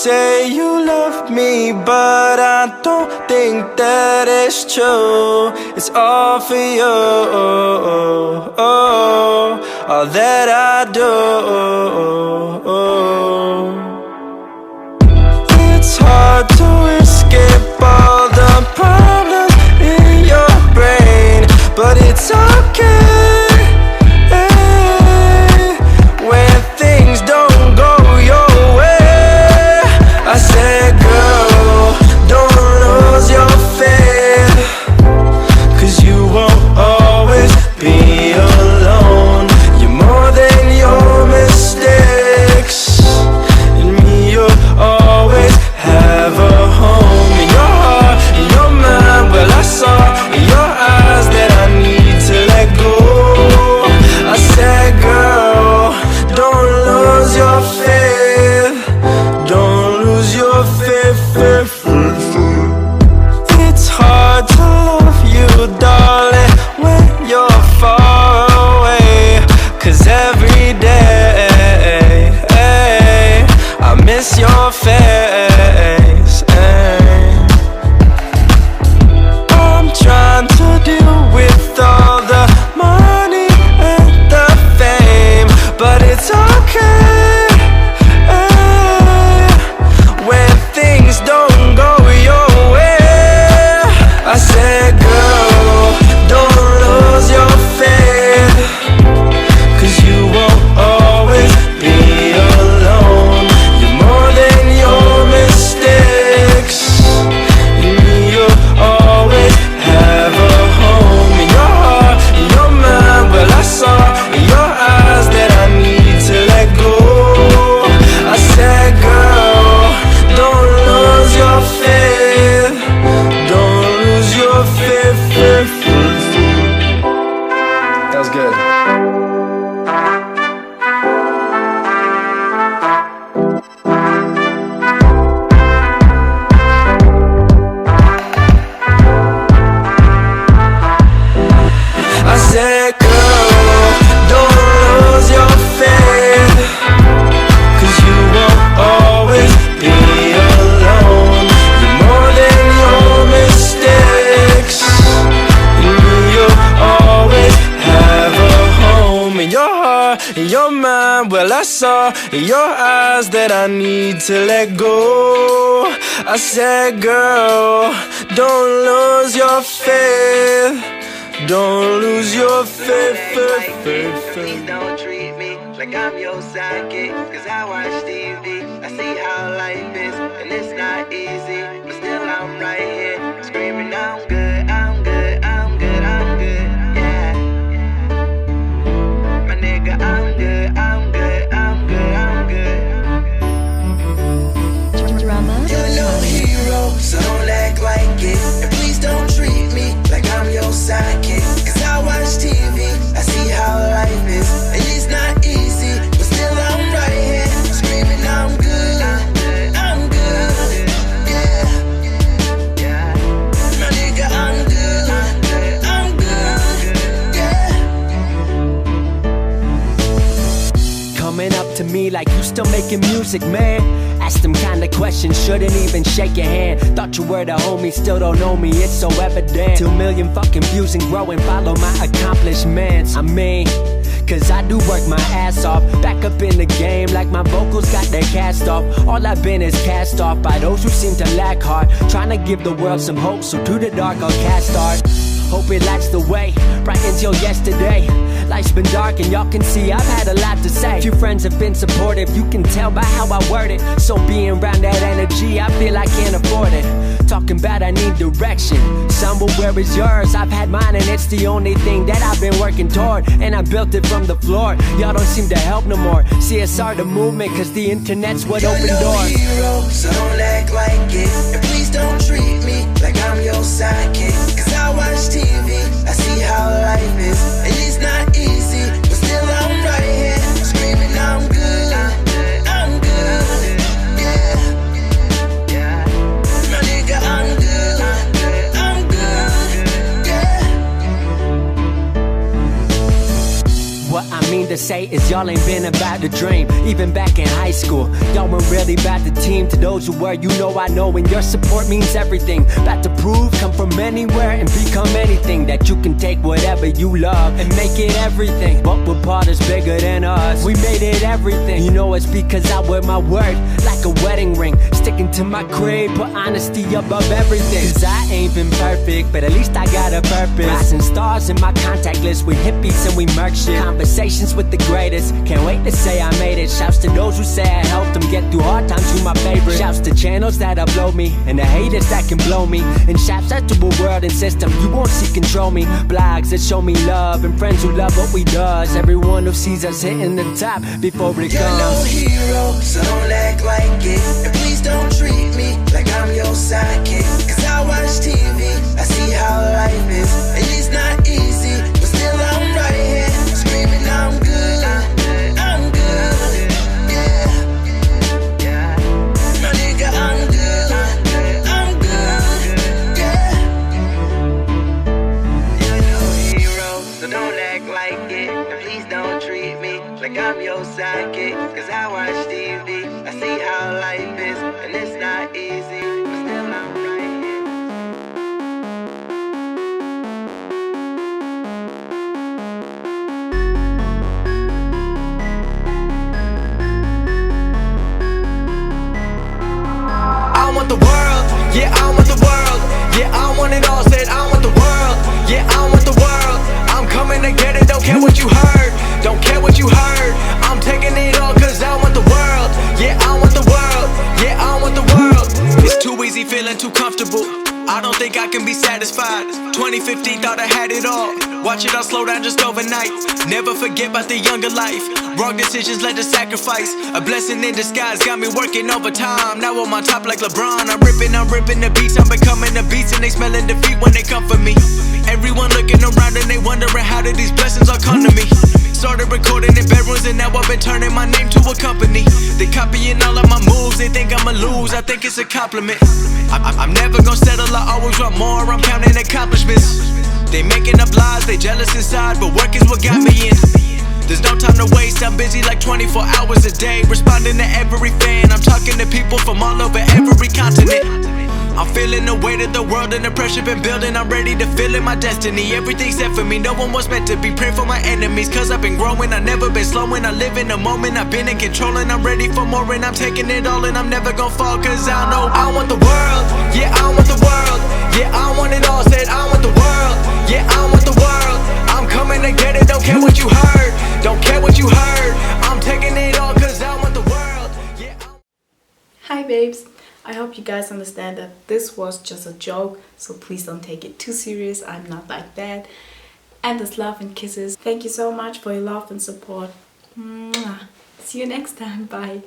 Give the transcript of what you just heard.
say you love me, but I don't think that it's true. It's all for you, all that I do. It's hard to escape all the problems in your brain, but it's okay when things don't go your way. I said, girl, don't lose your faith, 'cause you won't always be alone. You're more than your mistakes, and me, you'll always have a home in your heart, in your mind. Well, I saw in your eyes that I need to let go. I said, girl, don't lose your faith, don't lose your faith. It's hard to love you, darling, when you're far away, 'cause every day I miss your face. I'm trying to deal with all the money and the fame, but it's okay when things don't go your way. I said, girl, don't lose your faith, 'cause you won't always be alone. You're more than your mistakes, and you'll always have a home in your heart, in your mind. Well, I saw in your eyes that I need to let go. I said, girl, don't lose your faith, don't lose your faith. That was good. I said, girl, don't lose your faith, 'cause you won't always be alone. You're more than your mistakes, and you'll always have a home in your heart, in your mind. Well, I saw in your eyes that I need to let go. I said, girl, don't lose your faith, don't lose your faith. Please don't treat me like I'm your sidekick, 'cause I watch TV, I see how life is, and it's not easy, but still I'm right here, screaming I'm good, I'm good, I'm good, I'm good, yeah. My nigga, I'm good, I'm good, I'm good, I'm good. Drama. You're no hero, so don't act like it, and please don't treat me like I'm your sidekick, 'cause I watch TV, I see how life is, and it's not easy, but still I'm right here, screaming I'm good, I'm good, yeah. My nigga, I'm good, I'm good, yeah. Coming up to me like you still making music, man. Ask them kind of questions, shouldn't even shake your hand. Thought you were the homie, still don't know me, it's so evident. 2 million fucking views and growing, follow my accomplishments. I mean, 'cause I do work my ass off, back up in the game like my vocals got their cast off. All I've been is cast off by those who seem to lack heart, trying to give the world some hope, so to the dark I'll cast art. Hope it lights the way, right until yesterday. Life's been dark and y'all can see I've had a lot to say. Few friends have been supportive, you can tell by how I word it. So being around that energy, I feel I can't afford it. Talking about I need direction, somewhere where is yours? I've had mine and it's the only thing that I've been working toward, and I built it from the floor. Y'all don't seem to help no more. CSR the movement, 'cause the internet's what opened doors. You're no hero, so don't act like it, and please don't treat me like I'm your sidekick, 'cause I watch TV, I see how life is, and it's not easy, but still I'm right here, screaming I'm good, I'm good, yeah. My nigga, I'm good, I'm good, yeah. What I mean to say is y'all ain't been about the dream. Even back in high school, y'all weren't really about the team. To those who were, you know I know, and your support means everything. About to prove, come from anywhere and become anything. That you can take whatever you love and make it everything. But we're part is bigger than us, we made it everything. You know it's because I wear my word like a wedding ring. Sticking to my creed, put honesty above everything. Cause I ain't been perfect, but at least I got a purpose. Rising stars in my contact list with hippies and we merch shit. Conversations with the greatest, can't wait to say I made it. Shouts to those who say I helped them get through hard times, you my favorite. Shouts to channels that upload me and the haters that can blow me. And shouts out to a world and system you won't see control me. Blogs that show me love and friends who love what we does. Everyone who sees us hitting the top before it You're comes. no hero, so don't act like it. And please don't treat me like I'm your sidekick. Cause I watch TV, I see how life is. And it's not easy, but still I'm right here screaming I'm good, I'm good, yeah. My nigga, I'm good, I'm good, yeah. You're no hero, so don't act like it. And please don't treat me like I'm your sidekick. Cause I watch TV, I see how life is. And it's not easy, but still I'm right here. I want the world, yeah, I want the world. Yeah, I want it all, said I want the world. Yeah, I want the world. I'm coming to get it, don't care what you heard. Don't care what you heard. I'm taking it all cause I want the world. Yeah, I want the world. Yeah, I want the world. It's too easy feeling too comfortable. I don't think I can be satisfied. 2015 thought I had it all. Watch it all slow down just overnight. Never forget about the younger life. Wrong decisions led to sacrifice. A blessing in disguise got me working overtime. Now I'm on top like LeBron. I'm ripping the beats. I'm becoming the beats and they smelling defeat when they come for me. Everyone looking around and they wondering how did these blessings all come to me. Started recording in bedrooms and now I've been turning my name to a company. They copying all of my moves, they think I'ma lose, I think it's a compliment. I'm never gonna settle, I always want more, I'm counting accomplishments. They making up lies, they jealous inside, but work is what got me in. There's no time to waste, I'm busy like 24 hours a day, responding to every fan. I'm talking to people from all over every continent. I'm feeling the weight of the world and the pressure been building. I'm ready to feel it, my destiny. Everything's set for me, no one was meant to be. Pray for my enemies, cause I've been growing. I've never been slowing, I live in the moment. I've been in control and I'm ready for more. And I'm taking it all and I'm never gonna fall. Cause I know I want the world, yeah, I want the world. Yeah, I want it all, said I want the world. Yeah, I want the world. I'm coming to get it, don't care what you heard. Don't care what you heard. I'm taking it all cause I want the world. Yeah. Hi babes, I hope you guys understand that this was just a joke, so please don't take it too serious. I'm not like that. And it's love and kisses. Thank you so much for your love and support. Mwah. See you next time. Bye.